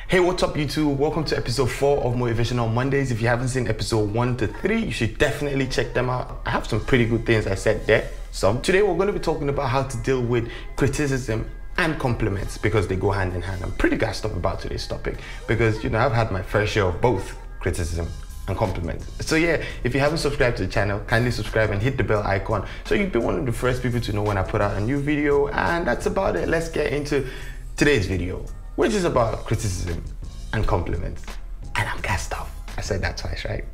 Hey, what's up YouTube? Welcome to episode 4 of Motivational Mondays. If you haven't seen episode 1 to 3, you should definitely check them out. I have some pretty good things I said there. So today we're going to be talking about how to deal with criticism and compliments because they go hand in hand. I'm pretty gassed up about today's topic because, I've had my fair share of both criticism and compliments. So yeah, if you haven't subscribed to the channel, kindly subscribe and hit the bell icon so you'll be one of the first people to know when I put out a new video. And that's about it. Let's get into today's video, which is about criticism and compliments. And I'm gassed up. I said that twice, right?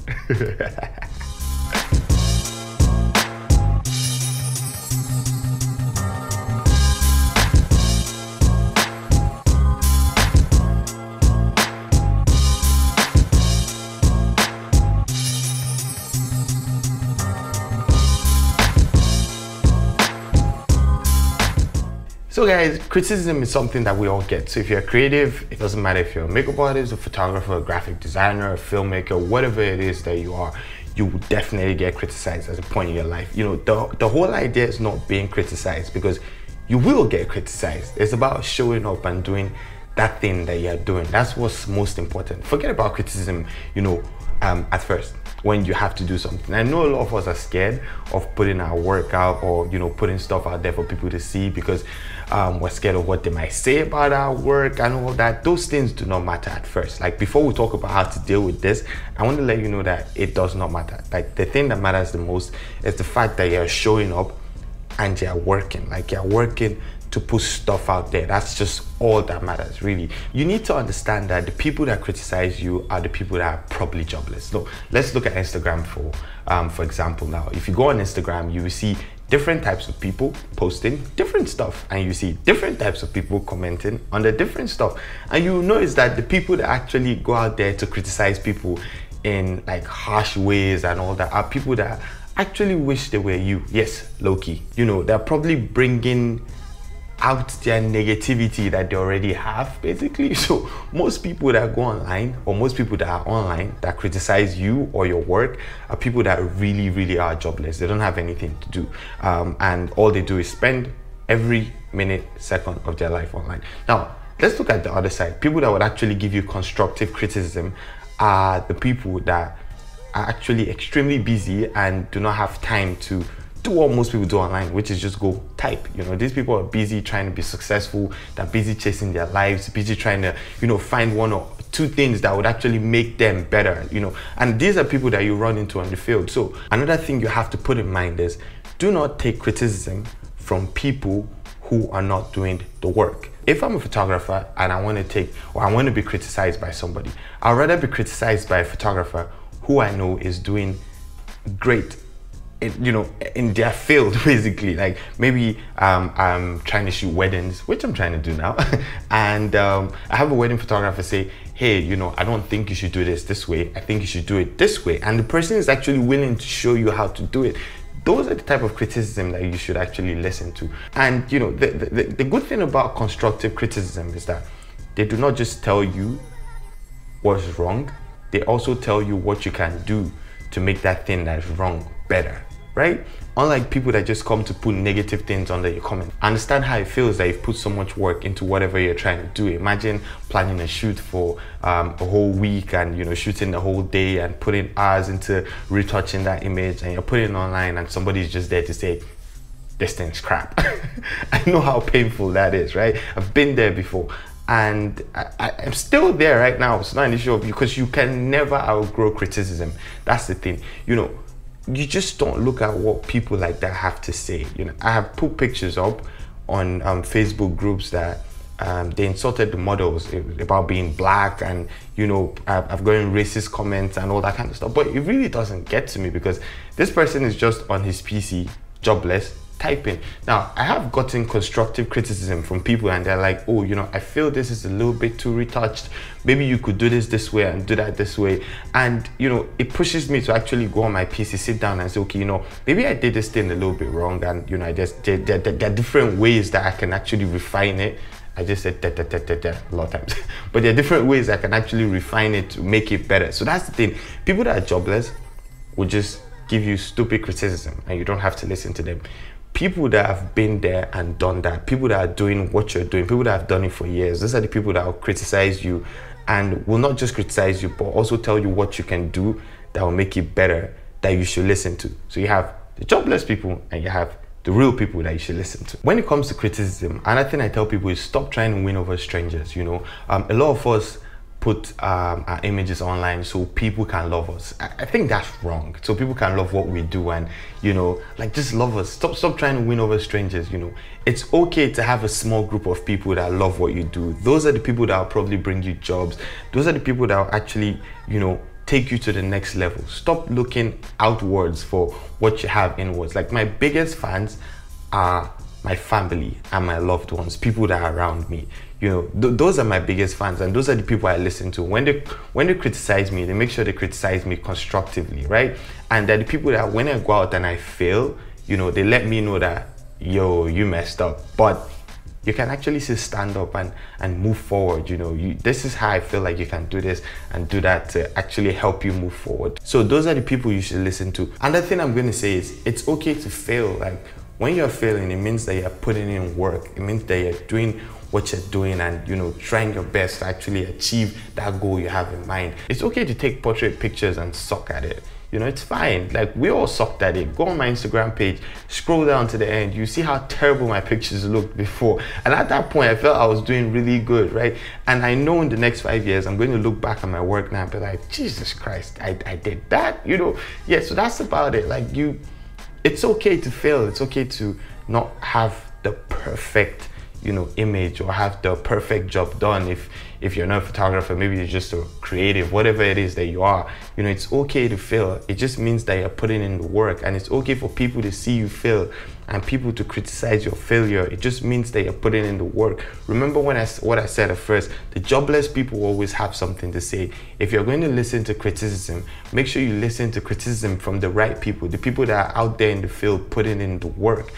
So guys, criticism is something that we all get. So if you're creative, it doesn't matter if you're a makeup artist, a photographer, a graphic designer, a filmmaker, whatever it is that you are, you will definitely get criticized at a point in your life. The whole idea is not being criticized because you will get criticized. It's about showing up and doing that thing that you're doing. That's what's most important. Forget about criticism, at first when you have to do something. I know a lot of us are scared of putting our work out or putting stuff out there for people to see because we're scared of what they might say about our work and all that. Those things do not matter at first. Like, before we talk about how to deal with this, I want to let you know that it does not matter. Like, the thing that matters the most is the fact that you're showing up and you're working. Like, you're working to put stuff out there. That's just all that matters, really. You need to understand that the people that criticize you are the people that are probably jobless. So let's look at Instagram for example. Now, if you go on Instagram, you will see different types of people posting different stuff, and you see different types of people commenting on the different stuff, and you will notice that the people that actually go out there to criticize people in like harsh ways and all that are people that actually wish they were you. Yes, low-key. They're probably bringing out their negativity that they already have, basically. So most people that go online, or most people that are online that criticize you or your work, are people that really are jobless. They don't have anything to do, and all they do is spend every minute, second of their life online. Now let's look at the other side. People that would actually give you constructive criticism are the people that are actually extremely busy and do not have time to do what most people do online, which is just go type. These people are busy trying to be successful. They're busy chasing their lives, busy trying to find one or two things that would actually make them better. And these are people that you run into on the field. So another thing you have to put in mind is, do not take criticism from people who are not doing the work. If I'm a photographer and I want to be criticized by somebody, I'd rather be criticized by a photographer who I know is doing great in their field, basically. Like, maybe I'm trying to shoot weddings, which I'm trying to do now, and I have a wedding photographer say, hey, I don't think you should do this way. I think you should do it this way. And the person is actually willing to show you how to do it. Those are the type of criticism that you should actually listen to. And the good thing about constructive criticism is that they do not just tell you what's wrong, they also tell you what you can do to make that thing that's wrong better, right? Unlike people that just come to put negative things under your comment. Understand how it feels that you've put so much work into whatever you're trying to do. Imagine planning a shoot for a whole week and shooting the whole day and putting hours into retouching that image, and you're putting it online and somebody's just there to say, this thing's crap. I know how painful that is, right? I've been there before. And I'm still there right now. It's not an issue because you can never outgrow criticism. That's the thing. You just don't look at what people like that have to say. I have put pictures up on Facebook groups that they insulted the models about being black, and I've gotten racist comments and all that kind of stuff. But it really doesn't get to me because this person is just on his PC, jobless, typing. Now, I have gotten constructive criticism from people and they're like, oh, I feel this is a little bit too retouched. Maybe you could do this way and do that this way. And, it pushes me to actually go on my PC, sit down and say, okay, maybe I did this thing a little bit wrong. And, there are different ways that I can actually refine it. I just said a lot of times. But there are different ways I can actually refine it to make it better. So that's the thing. People that are jobless will just give you stupid criticism and you don't have to listen to them. people that have been there and done that, people that are doing what you're doing, people that have done it for years, those are the people that will criticize you and will not just criticize you, but also tell you what you can do that will make it better, that you should listen to. So you have the jobless people and you have the real people that you should listen to. When it comes to criticism, another thing I tell people is stop trying to win over strangers. A lot of us put our images online so people can love us. I think that's wrong. So people can love what we do and, just love us. Stop trying to win over strangers, It's okay to have a small group of people that love what you do. Those are the people that will probably bring you jobs. Those are the people that will actually, take you to the next level. Stop looking outwards for what you have inwards. Like my biggest fans are my family and my loved ones, people that are around me. Those are my biggest fans, and those are the people I listen to. When they criticize me, they make sure they criticize me constructively, right? And they're the people that when I go out and I fail, they let me know that, yo, you messed up. But you can actually still stand up and move forward. This is how I feel like you can do this and do that to actually help you move forward. So those are the people you should listen to. Another thing I'm going to say is it's okay to fail. Like when you're failing, it means that you're putting in work. It means that you're doing what you're doing and trying your best to actually achieve that goal you have in mind. It's okay to take portrait pictures and suck at it. It's fine. Like we all sucked at it. Go on my Instagram page, scroll down to the end, you see how terrible my pictures looked before. And at that point, I felt I was doing really good, right? And I know in the next 5 years, I'm going to look back at my work now and be like, Jesus Christ, I did that, Yeah, so that's about it. Like it's okay to fail. It's okay to not have the perfect image or have the perfect job done. If you're not a photographer, maybe you're just a creative, whatever it is that you are, it's okay to fail. It just means that you're putting in the work, and it's okay for people to see you fail and people to criticize your failure. It just means that you're putting in the work. Remember what I said at first, the jobless people always have something to say. If you're going to listen to criticism, make sure you listen to criticism from the right people, the people that are out there in the field putting in the work.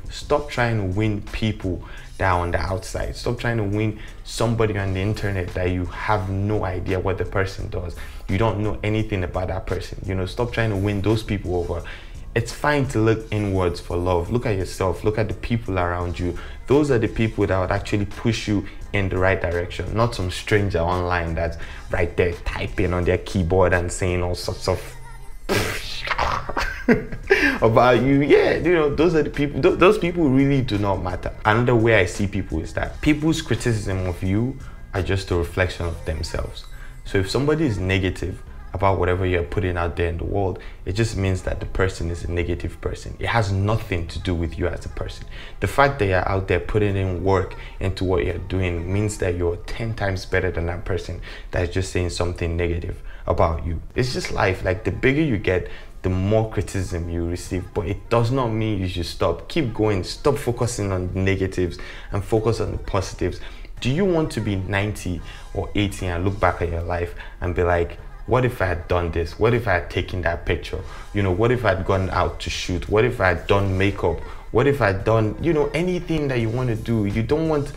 Stop trying to win people that are on the outside. Stop trying to win somebody on the internet that you have no idea what the person does. You don't know anything about that person. Stop trying to win those people over. It's fine to look inwards for love. Look at yourself. Look at the people around you. Those are the people that would actually push you in the right direction, not some stranger online that's right there typing on their keyboard and saying all sorts of about you. Those are the people. Those people really do not matter. Another way I see people is that people's criticism of you are just a reflection of themselves. So if somebody is negative about whatever you're putting out there in the world, it just means that the person is a negative person. It has nothing to do with you as a person. The fact that you're out there putting in work into what you're doing means that you're 10 times better than that person that's just saying something negative about you. It's just life. Like the bigger you get, the more criticism you receive, but it does not mean you should stop. Keep going. Stop focusing on the negatives and focus on the positives. Do you want to be 90 or 80 and look back at your life and be like, what if I had done this? What if I had taken that picture? What if I had gone out to shoot? What if I had done makeup? What if I had done, anything that you want to do? You don't want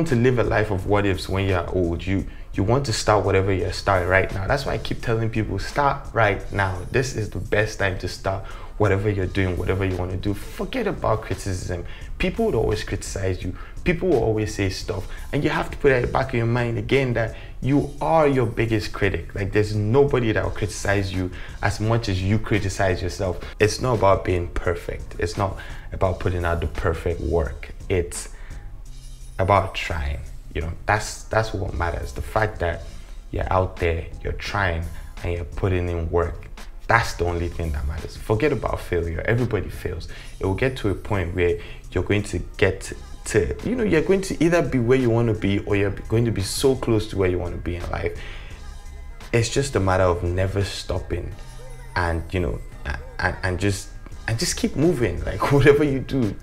to live a life of what ifs when you're old. You want to start whatever you're starting right now. That's why I keep telling people, start right now. This is the best time to start whatever you're doing, whatever you want to do. Forget about criticism. People would always criticize you. People will always say stuff. And you have to put it at the back of your mind again that you are your biggest critic. Like there's nobody that will criticize you as much as you criticize yourself. It's not about being perfect. It's not about putting out the perfect work. It's about trying. That's what matters. The fact that you're out there, you're trying, and you're putting in work. That's the only thing that matters. Forget about failure. Everybody fails. It will get to a point where you're going to get to, you're going to either be where you want to be or you're going to be so close to where you want to be in life. It's just a matter of never stopping and, and just keep moving. Like whatever you do,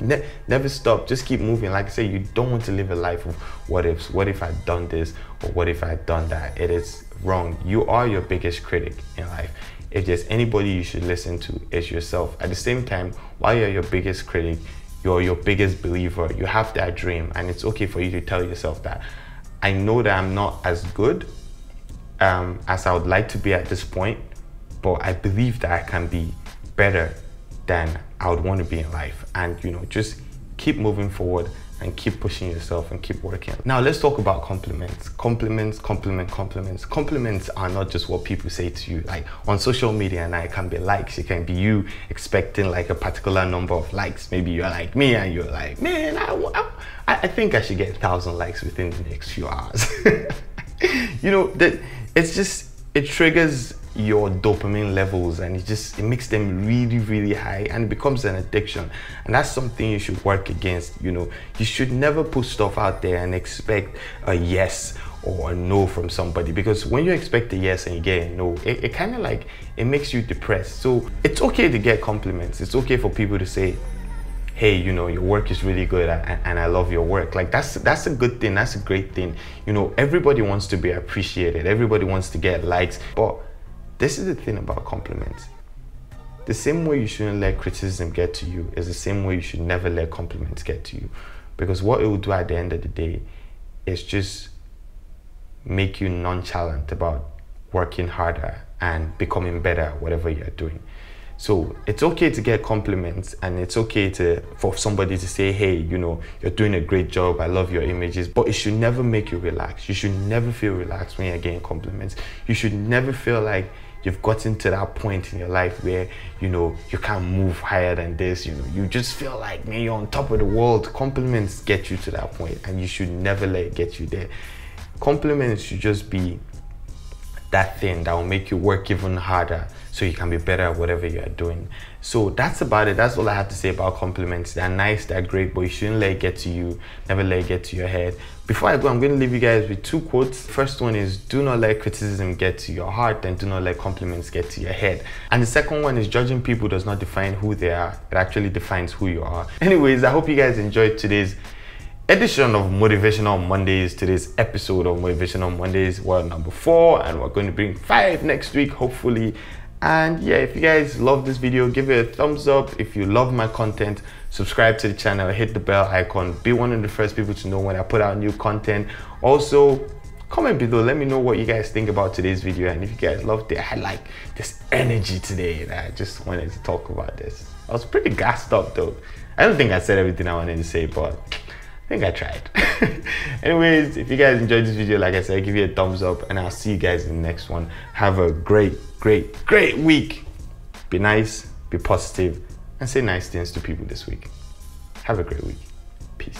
never stop. Just keep moving. Like I say, you don't want to live a life of what ifs. What if I'd done this or what if I'd done that? It is wrong. You are your biggest critic in life. If there's anybody you should listen to, it's yourself. At the same time, while you're your biggest critic, you're your biggest believer. You have that dream, and it's okay for you to tell yourself that I know that I'm not as good as I would like to be at this point, but I believe that I can be better than I would want to be in life. And just keep moving forward and keep pushing yourself and keep working. Now let's talk about compliments. Compliments are not just what people say to you. Like on social media now, it can be likes. It can be you expecting like a particular number of likes. Maybe you're like me and you're like, man, I think I should get 1,000 likes within the next few hours. You know, that it triggers your dopamine levels, and it makes them really high, and it becomes an addiction. And that's something you should work against. You know, you should never put stuff out there and expect a yes or a no from somebody, because when you expect a yes and you get a no, it kind of like, it makes you depressed. So it's okay to get compliments. It's okay for people to say, hey, you know, your work is really good and I love your work. Like that's a good thing. That's a great thing. You know, everybody wants to be appreciated. Everybody wants to get likes. But this is the thing about compliments. The same way you shouldn't let criticism get to you is the same way you should never let compliments get to you. Because what it will do at the end of the day is just make you nonchalant about working harder and becoming better at whatever you're doing. So it's okay to get compliments, and it's okay for somebody to say, hey, you know, you're doing a great job, I love your images, but it should never make you relax. You should never feel relaxed when you're getting compliments. You should never feel like you've gotten to that point in your life where, you know, you can't move higher than this. You know, you just feel like, man, you're on top of the world. Compliments get you to that point, and you should never let it get you there. Compliments should just be that thing that will make you work even harder so you can be better at whatever you are doing. So that's about it. That's all I have to say about compliments. They're nice, they're great, but you shouldn't let it get to you. Never let it get to your head. Before I go, I'm going to leave you guys with 2 quotes. First one is, do not let criticism get to your heart, and do not let compliments get to your head. And the second one is, judging people does not define who they are. It actually defines who you are. Anyways, I hope you guys enjoyed today's edition of Motivational Mondays. Today's episode of Motivational Mondays, well, number 4, and we're going to bring 5 next week, hopefully. And yeah, if you guys love this video, give it a thumbs up. If you love my content, subscribe to the channel, hit the bell icon, be one of the first people to know when I put out new content. Also, comment below, let me know what you guys think about today's video, and if you guys loved it. I had like this energy today that I just wanted to talk about this. I was pretty gassed up though. I don't think I said everything I wanted to say, but I think I tried. Anyways, if you guys enjoyed this video, like I said, give it a thumbs up, and I'll see you guys in the next one. Have a great week. Be nice, be positive, and say nice things to people this week. Have a great week. Peace.